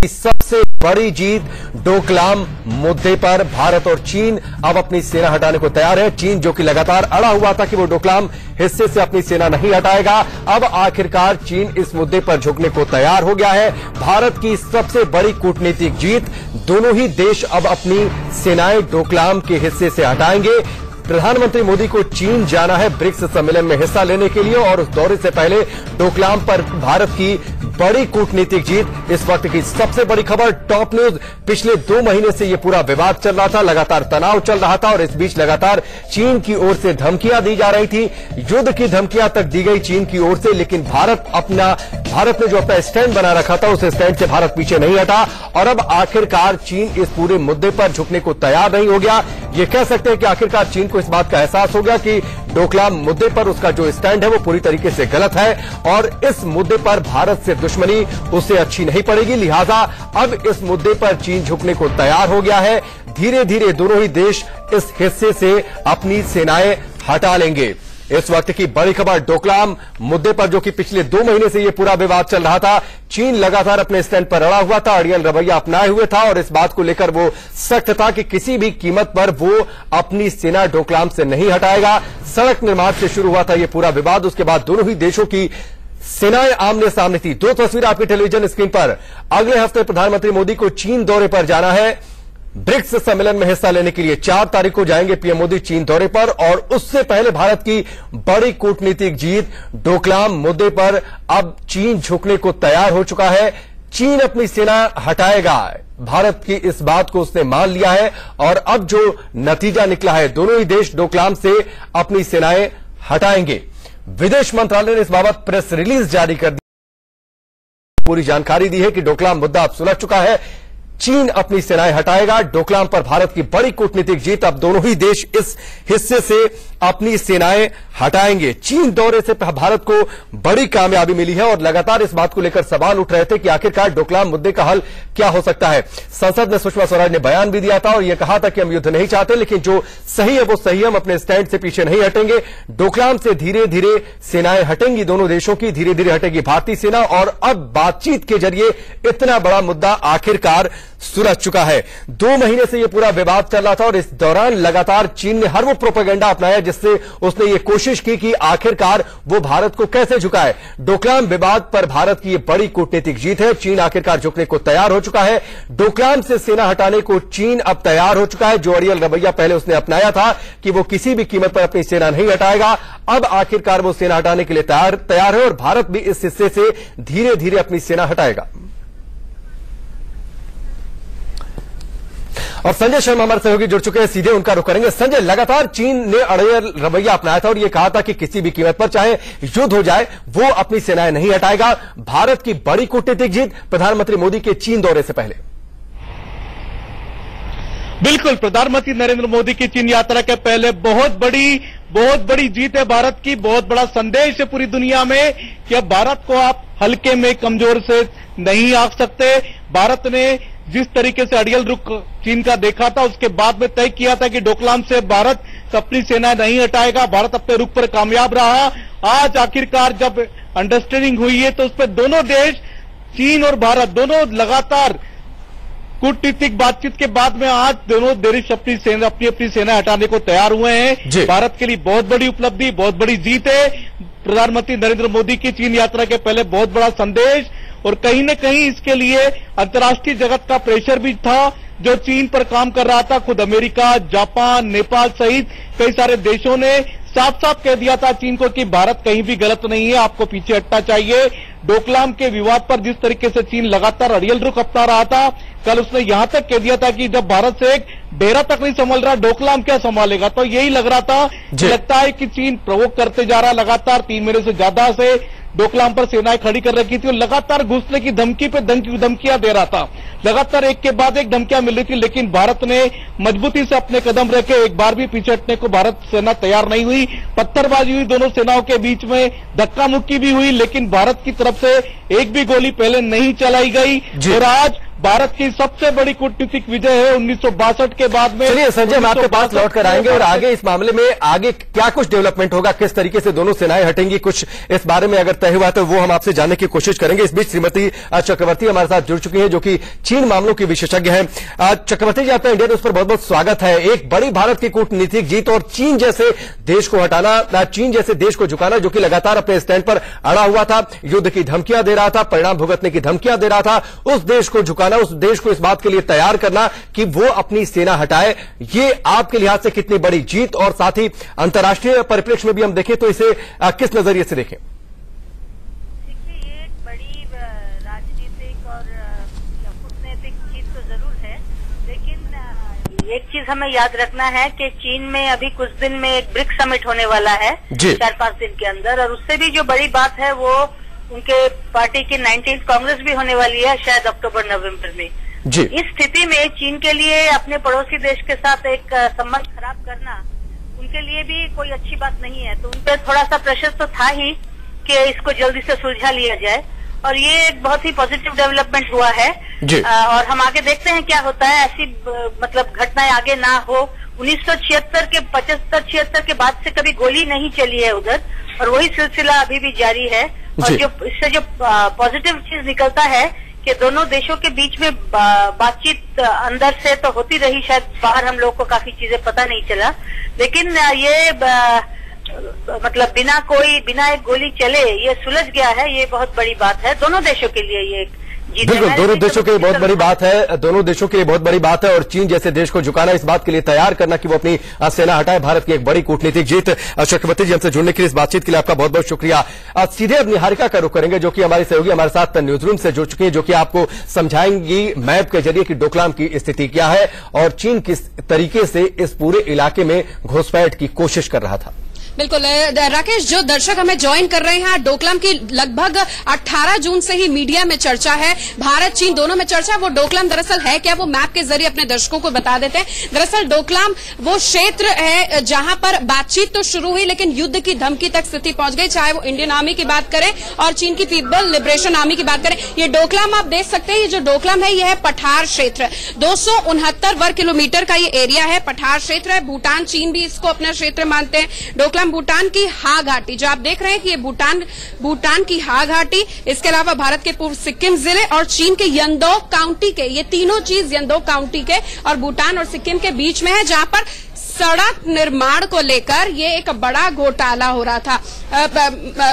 सबसे बड़ी जीत डोकलाम मुद्दे पर भारत और चीन अब अपनी सेना हटाने को तैयार है। चीन जो कि लगातार अड़ा हुआ था कि वो डोकलाम हिस्से से अपनी सेना नहीं हटाएगा, अब आखिरकार चीन इस मुद्दे पर झुकने को तैयार हो गया है। भारत की सबसे बड़ी कूटनीतिक जीत, दोनों ही देश अब अपनी सेनाएं डोकलाम के हिस्से से हटाएंगे। प्रधानमंत्री मोदी को चीन जाना है ब्रिक्स सम्मेलन में हिस्सा लेने के लिए और उस दौरे से पहले डोकलाम पर भारत की बड़ी कूटनीतिक जीत। इस वक्त की सबसे बड़ी खबर, टॉप न्यूज। पिछले 2 महीने से यह पूरा विवाद चल रहा था, लगातार तनाव चल रहा था और इस बीच लगातार चीन की ओर से धमकियां दी जा रही थी, युद्ध की धमकियां तक दी गई चीन की ओर से। लेकिन भारत ने जो अपना स्टैंड बना रखा था, उस स्टैंड से भारत पीछे नहीं हटा और अब आखिरकार चीन इस पूरे मुद्दे पर झुकने को तैयार नहीं हो गया। ये कह सकते हैं कि आखिरकार चीन को इस बात का एहसास हो गया कि डोकलाम मुद्दे पर उसका जो स्टैंड है वो पूरी तरीके से गलत है और इस मुद्दे पर भारत से दुश्मनी उसे अच्छी नहीं पड़ेगी। लिहाजा अब इस मुद्दे पर चीन झुकने को तैयार हो गया है। धीरे धीरे दोनों ही देश इस हिस्से से अपनी सेनाएं हटा लेंगे। इस वक्त की बड़ी खबर, डोकलाम मुद्दे पर जो कि पिछले 2 महीने से यह पूरा विवाद चल रहा था, चीन लगातार अपने स्टैंड पर अड़ा हुआ था, अड़ियल रवैया अपनाए हुए था और इस बात को लेकर वो सख्त था कि किसी भी कीमत पर वो अपनी सेना डोकलाम से नहीं हटाएगा। सड़क निर्माण से शुरू हुआ था यह पूरा विवाद, उसके बाद दोनों ही देशों की सेनाएं आमने सामने थी। 2 तस्वीर आपकी टेलीविजन स्क्रीन पर। अगले हफ्ते प्रधानमंत्री मोदी को चीन दौरे पर जाना है, ब्रिक्स सम्मेलन में हिस्सा लेने के लिए 4 तारीख को जाएंगे पीएम मोदी चीन दौरे पर और उससे पहले भारत की बड़ी कूटनीतिक जीत, डोकलाम मुद्दे पर अब चीन झुकने को तैयार हो चुका है। चीन अपनी सेना हटाएगा, भारत की इस बात को उसने मान लिया है और अब जो नतीजा निकला है, दोनों ही देश डोकलाम से अपनी सेनाएं हटाएंगे। विदेश मंत्रालय ने इस बाबत प्रेस रिलीज जारी कर दी, पूरी जानकारी दी है कि डोकलाम मुद्दा अब सुलझ चुका है, चीन अपनी सेनाएं हटाएगा। डोकलाम पर भारत की बड़ी कूटनीतिक जीत, अब दोनों ही देश इस हिस्से से अपनी सेनाएं हटाएंगे। चीन दौरे से भारत को बड़ी कामयाबी मिली है और लगातार इस बात को लेकर सवाल उठ रहे थे कि आखिरकार डोकलाम मुद्दे का हल क्या हो सकता है। संसद में सुषमा स्वराज ने बयान भी दिया था और यह कहा था कि हम युद्ध नहीं चाहते, लेकिन जो सही है वो सही, हम अपने स्टैंड से पीछे नहीं हटेंगे। डोकलाम से धीरे धीरे सेनाएं हटेंगी, दोनों देशों की धीरे धीरे हटेगी भारतीय सेना और अब बातचीत के जरिए इतना बड़ा मुद्दा आखिरकार सुलझ चुका है। 2 महीने से यह पूरा विवाद चल रहा था और इस दौरान लगातार चीन ने हर वो प्रोपेगेंडा अपनाया जिससे उसने ये कोशिश की कि आखिरकार वो भारत को कैसे झुकाए। डोकलाम विवाद पर भारत की यह बड़ी कूटनीतिक जीत है, चीन आखिरकार झुकने को तैयार हो चुका है। डोकलाम से सेना हटाने को चीन अब तैयार हो चुका है। जो अड़ियल रवैया पहले उसने अपनाया था कि वो किसी भी कीमत पर अपनी सेना नहीं हटाएगा, अब आखिरकार वो सेना हटाने के लिए तैयार है और भारत भी इस हिस्से से धीरे धीरे अपनी सेना हटाएगा। और संजय शर्मा हमारे सहयोगी जुड़ चुके हैं, सीधे उनका रुख करेंगे। संजय, लगातार चीन ने अड़ियल रवैया अपनाया था और यह कहा था कि किसी भी कीमत पर चाहे युद्ध हो जाए वो अपनी सेनाएं नहीं हटाएगा। भारत की बड़ी कूटनीतिक जीत प्रधानमंत्री मोदी के चीन दौरे से पहले। बिल्कुल, प्रधानमंत्री नरेंद्र मोदी की चीन यात्रा के पहले बहुत बड़ी जीत है भारत की। बहुत बड़ा संदेश है पूरी दुनिया में कि अब भारत को आप हल्के में, कमजोर से नहीं आंक सकते। भारत ने जिस तरीके से अड़ियल रुख चीन का देखा था, उसके बाद में तय किया था कि डोकलाम से भारत अपनी सेना नहीं हटाएगा, भारत अपने रुख पर कामयाब रहा। आज आखिरकार जब अंडरस्टैंडिंग हुई है तो उस पर दोनों देश, चीन और भारत, दोनों लगातार कूटनीतिक बातचीत के बाद में आज दोनों देश अपनी सेना हटाने को तैयार हुए हैं। भारत के लिए बहुत बड़ी उपलब्धि, बहुत बड़ी जीत है। प्रधानमंत्री नरेंद्र मोदी की चीन यात्रा के पहले बहुत बड़ा संदेश और कहीं न कहीं इसके लिए अंतर्राष्ट्रीय जगत का प्रेशर भी था जो चीन पर काम कर रहा था। खुद अमेरिका, जापान, नेपाल सहित कई सारे देशों ने साफ साफ कह दिया था चीन को कि भारत कहीं भी गलत नहीं है, आपको पीछे हटना चाहिए। डोकलाम के विवाद पर जिस तरीके से चीन लगातार अड़ियल रुख अपना रहा था, कल उसने यहां तक कह दिया था कि जब भारत से एक डेरा तक नहीं संभाल रहा, डोकलाम क्या संभालेगा। तो यही लग रहा था, लगता है कि चीन प्रोवोक करते जा रहा, लगातार 3 महीने से ज्यादा से डोकलाम पर सेनाएं खड़ी कर रखी थी और लगातार घुसने की धमकी पे धमकियां दे रहा था। लगातार एक के बाद एक धमकियां मिल रही थी, लेकिन भारत ने मजबूती से अपने कदम रखे। एक बार भी पीछे हटने को भारत सेना तैयार नहीं हुई। पत्थरबाजी हुई दोनों सेनाओं के बीच में, धक्का मुक्की भी हुई, लेकिन भारत की तरफ से एक भी गोली पहले नहीं चलाई गई। और आज भारत की सबसे बड़ी कूटनीतिक विजय है 1962 के बाद में। चलिए संजय, हम आपके पास लौट कर आएंगे और आगे इस मामले में आगे क्या कुछ डेवलपमेंट होगा, किस तरीके से दोनों सेनाएं हटेंगी, कुछ इस बारे में अगर तय हुआ तो वो हम आपसे जानने की कोशिश करेंगे। इस बीच श्रीमती चक्रवर्ती हमारे साथ जुड़ चुकी है, जो कि चीन मामलों की विशेषज्ञ हैं। चक्रवर्ती जी, आपका इंडिया न्यूज पर बहुत बहुत स्वागत है। एक बड़ी भारत की कूटनीतिक जीत और चीन जैसे देश को हटाना, चीन जैसे देश को झुकाना, जो कि लगातार अपने स्टैंड पर अड़ा हुआ था, युद्ध की धमकियां दे रहा था, परिणाम भुगतने की धमकियां दे रहा था, उस देश को झुकाना, उस देश को इस बात के लिए तैयार करना कि वो अपनी सेना हटाए, ये आपके लिहाज से कितनी बड़ी जीत, और साथ ही अंतर्राष्ट्रीय परिप्रेक्ष्य में भी हम देखें तो इसे किस नजरिए से देखें? देखिए, ये एक बड़ी राजनीतिक और कूटनीतिक जीत तो जरूर है, लेकिन एक चीज हमें याद रखना है कि चीन में अभी कुछ दिन में एक ब्रिक्स समिट होने वाला है 4-5 दिन के अंदर, और उससे भी जो बड़ी बात है वो उनके पार्टी की 19th कांग्रेस भी होने वाली है शायद अक्टूबर-नवंबर में। जी। इस स्थिति में चीन के लिए अपने पड़ोसी देश के साथ एक संबंध खराब करना उनके लिए भी कोई अच्छी बात नहीं है, तो उन पर थोड़ा सा प्रेशर तो था ही कि इसको जल्दी से सुलझा लिया जाए, और ये एक बहुत ही पॉजिटिव डेवलपमेंट हुआ है। और हम आगे देखते हैं क्या होता है, ऐसी मतलब घटनाएं आगे ना हो। 1976 के 75-76 के बाद से कभी गोली नहीं चली है उधर, और वही सिलसिला अभी भी जारी है। और जो इससे जो पॉजिटिव चीज निकलता है कि दोनों देशों के बीच में बातचीत अंदर से तो होती रही, शायद बाहर हम लोग को काफी चीजें पता नहीं चला, लेकिन ये मतलब बिना एक गोली चले ये सुलझ गया है, ये बहुत बड़ी बात है दोनों देशों के लिए। ये बिल्कुल दोनों देशों के लिए बहुत बड़ी बात है, दोनों देशों के लिए बहुत बड़ी बात है, और चीन जैसे देश को झुकाना, इस बात के लिए तैयार करना कि वो अपनी सेना हटाए, भारत की एक बड़ी कूटनीतिक जीत। चक्रवर्ती जी, हमसे जुड़ने के लिए, इस बातचीत के लिए आपका बहुत बहुत शुक्रिया। सीधे अब निहारिका का रुख करेंगे, जो कि हमारी सहयोगी हमारे साथ न्यूज रूम से जुड़ चुकी है, जो कि आपको समझाएंगी मैप के जरिए कि डोकलाम की स्थिति क्या है और चीन किस तरीके से इस पूरे इलाके में घुसपैठ की कोशिश कर रहा था। बिल्कुल राकेश, जो दर्शक हमें ज्वाइन कर रहे हैं, डोकलाम की लगभग 18 जून से ही मीडिया में चर्चा है, भारत चीन दोनों में चर्चा। वो डोकलाम दरअसल है क्या, वो मैप के जरिए अपने दर्शकों को बता देते हैं। दरअसल डोकलाम वो क्षेत्र है जहां पर बातचीत तो शुरू हुई, लेकिन युद्ध की धमकी तक स्थिति पहुंच गई, चाहे वो इंडियन आर्मी की बात करें और चीन की पीपल लिबरेशन आर्मी की बात करें। ये डोकलाम आप देख सकते हैं, ये जो डोकलाम है ये है पठार क्षेत्र, 269 वर्ग किलोमीटर का ये एरिया है, पठार क्षेत्र है। भूटान चीन भी इसको अपना क्षेत्र मानते हैं। डोकलाम भूटान की हा घाटी जो आप देख रहे हैं कि ये भूटान की हा घाटी, इसके अलावा भारत के पूर्व सिक्किम जिले और चीन के यंदोक काउंटी के, ये तीनों चीज यंदोक काउंटी के और भूटान और सिक्किम के बीच में है, जहां पर सड़क निर्माण को लेकर ये एक बड़ा घोटाला हो रहा था,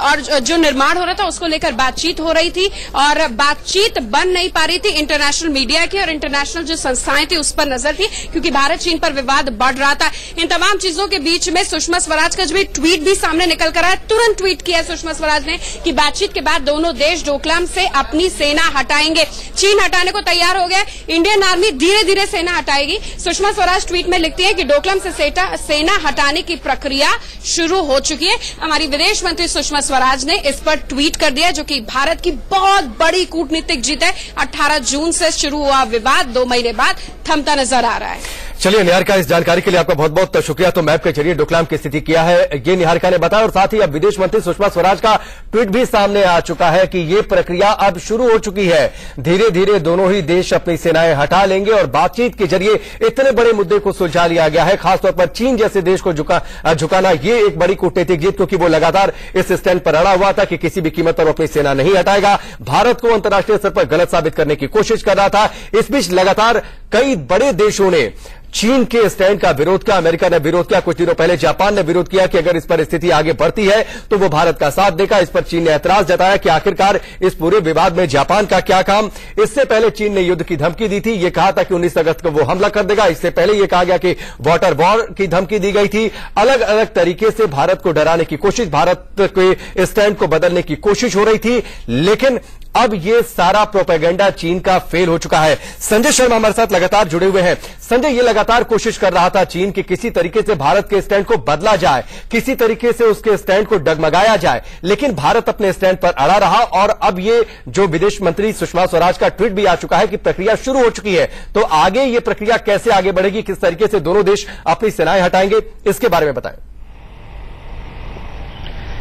और जो निर्माण हो रहा था उसको लेकर बातचीत हो रही थी, और बातचीत बन नहीं पा रही थी इंटरनेशनल मीडिया की, और इंटरनेशनल जो संस्थाएं थी उस पर नजर थी, क्योंकि भारत चीन पर विवाद बढ़ रहा था। इन तमाम चीजों के बीच में सुषमा स्वराज का जो ट्वीट भी सामने निकल कर आया, तुरंत ट्वीट किया सुषमा स्वराज ने कि बातचीत के बाद दोनों देश डोकलाम से अपनी सेना हटाएंगे। चीन हटाने को तैयार हो गया, इंडियन आर्मी धीरे धीरे सेना हटाएगी। सुषमा स्वराज ट्वीट में लिखती है कि डोकलाम से सेना हटाने की प्रक्रिया शुरू हो चुकी है। हमारी विदेश मंत्री सुषमा स्वराज ने इस पर ट्वीट कर दिया, जो कि भारत की बहुत बड़ी कूटनीतिक जीत है। 18 जून से शुरू हुआ विवाद 2 महीने बाद थमता नजर आ रहा है। चलिए निहारिका, इस जानकारी के लिए आपका बहुत बहुत शुक्रिया। तो मैप के जरिए डोकलाम की स्थिति क्या है ये निहारिका ने बताया, और साथ ही अब विदेश मंत्री सुषमा स्वराज का ट्वीट भी सामने आ चुका है कि ये प्रक्रिया अब शुरू हो चुकी है। धीरे धीरे दोनों ही देश अपनी सेनाएं हटा लेंगे और बातचीत के जरिए इतने बड़े मुद्दे को सुलझा लिया गया है। खासतौर पर चीन जैसे देश को झुकाना ये एक बड़ी कूटनीतिक जीत, क्योंकि वो लगातार इस स्टैंड पर अड़ा हुआ था कि किसी भी कीमत पर अपनी सेना नहीं हटाएगा, भारत को अंतर्राष्ट्रीय स्तर पर गलत साबित करने की कोशिश कर रहा था। इस बीच लगातार कई बड़े देशों ने चीन के स्टैंड का विरोध किया, अमेरिका ने विरोध किया, कुछ दिनों पहले जापान ने विरोध किया कि अगर इस पर स्थिति आगे बढ़ती है तो वो भारत का साथ देगा। इस पर चीन ने ऐतराज जताया कि आखिरकार इस पूरे विवाद में जापान का क्या काम। इससे पहले चीन ने युद्ध की धमकी दी थी, ये कहा था कि 19 अगस्त को वो हमला कर देगा। इससे पहले यह कहा गया कि वाटर वॉर की धमकी दी गई थी। अलग अलग तरीके से भारत को डराने की कोशिश, भारत के स्टैंड को बदलने की कोशिश हो रही थी, लेकिन अब ये सारा प्रोपेगेंडा चीन का फेल हो चुका है। संजय शर्मा हमारे साथ लगातार जुड़े हुए हैं। संजय, ये लगातार कोशिश कर रहा था चीन कि किसी तरीके से भारत के स्टैंड को बदला जाए, किसी तरीके से उसके स्टैंड को डगमगाया जाए, लेकिन भारत अपने स्टैंड पर अड़ा रहा। और अब ये जो विदेश मंत्री सुषमा स्वराज का ट्वीट भी आ चुका है कि प्रक्रिया शुरू हो चुकी है, तो आगे ये प्रक्रिया कैसे आगे बढ़ेगी, किस तरीके से दोनों देश अपनी सेनाएं हटाएंगे, इसके बारे में बताएं।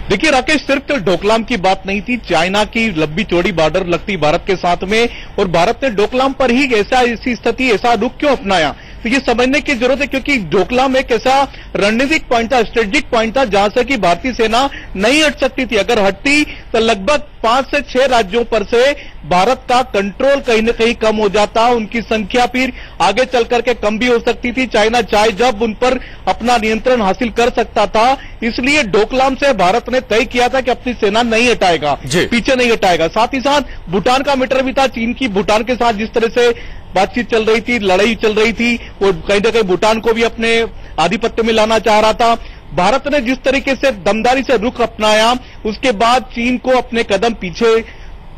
देखिए राकेश, सिर्फ तो डोकलाम की बात नहीं थी, चाइना की लंबी चौड़ी बॉर्डर लगती भारत के साथ में, और भारत ने डोकलाम पर ही ऐसी स्थिति, ऐसा रुख क्यों अपनाया, तो ये समझने की जरूरत है, क्योंकि डोकलाम एक ऐसा रणनीतिक पॉइंट था, स्ट्रेटेजिक पॉइंट था, जहां से कि भारतीय सेना नहीं हट सकती थी। अगर हटती तो लगभग 5 से 6 राज्यों पर से भारत का कंट्रोल कहीं न कहीं कम हो जाता, उनकी संख्या फिर आगे चल करके कम भी हो सकती थी। चाइना चाहे जब उन पर अपना नियंत्रण हासिल कर सकता था, इसलिए डोकलाम से भारत ने तय किया था कि अपनी सेना नहीं हटाएगा, पीछे नहीं हटाएगा। साथ ही साथ भूटान का मैटर भी था, चीन की भूटान के साथ जिस तरह से बातचीत चल रही थी, लड़ाई चल रही थी, वो कहीं न कहीं भूटान को भी अपने आधिपत्य में लाना चाह रहा था। भारत ने जिस तरीके से दमदारी से रुख अपनाया, उसके बाद चीन को अपने कदम पीछे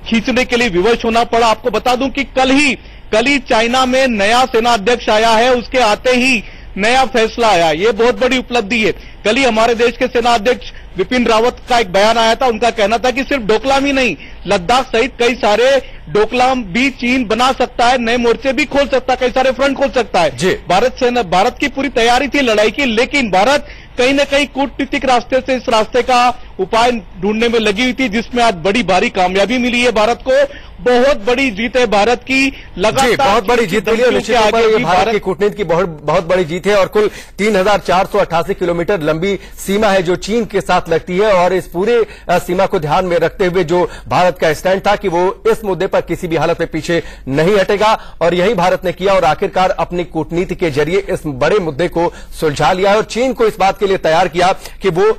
खींचने के लिए विवश होना पड़ा। आपको बता दूं कि कल ही चाइना में नया सेना अध्यक्ष आया है, उसके आते ही नया फैसला आया, ये बहुत बड़ी उपलब्धि है। कल ही हमारे देश के सेना अध्यक्ष विपिन रावत का एक बयान आया था, उनका कहना था कि सिर्फ डोकलाम ही नहीं, लद्दाख सहित कई सारे डोकलाम भी चीन बना सकता है, नए मोर्चे भी खोल सकता है, कई सारे फ्रंट खोल सकता है। भारत की पूरी तैयारी थी लड़ाई की, लेकिन भारत कहीं न कहीं कूटनीतिक रास्ते से इस रास्ते का उपाय ढूंढने में लगी हुई थी, जिसमें आज बड़ी भारी कामयाबी मिली है भारत को। बहुत बड़ी जीत है भारत की, लगातार बहुत बड़ी जीत मिली है। निश्चित तौर पर भारत की कूटनीति की बहुत बड़ी जीत है, और कुल 3488 किलोमीटर लंबी सीमा है जो चीन के साथ लगती है, और इस पूरे सीमा को ध्यान में रखते हुए जो भारत का स्टैंड था कि वो इस मुद्दे पर किसी भी हालत में पीछे नहीं हटेगा, और यही भारत ने किया, और आखिरकार अपनी कूटनीति के जरिए इस बड़े मुद्दे को सुलझा लिया है, और चीन को इस बात के लिए तैयार किया कि वो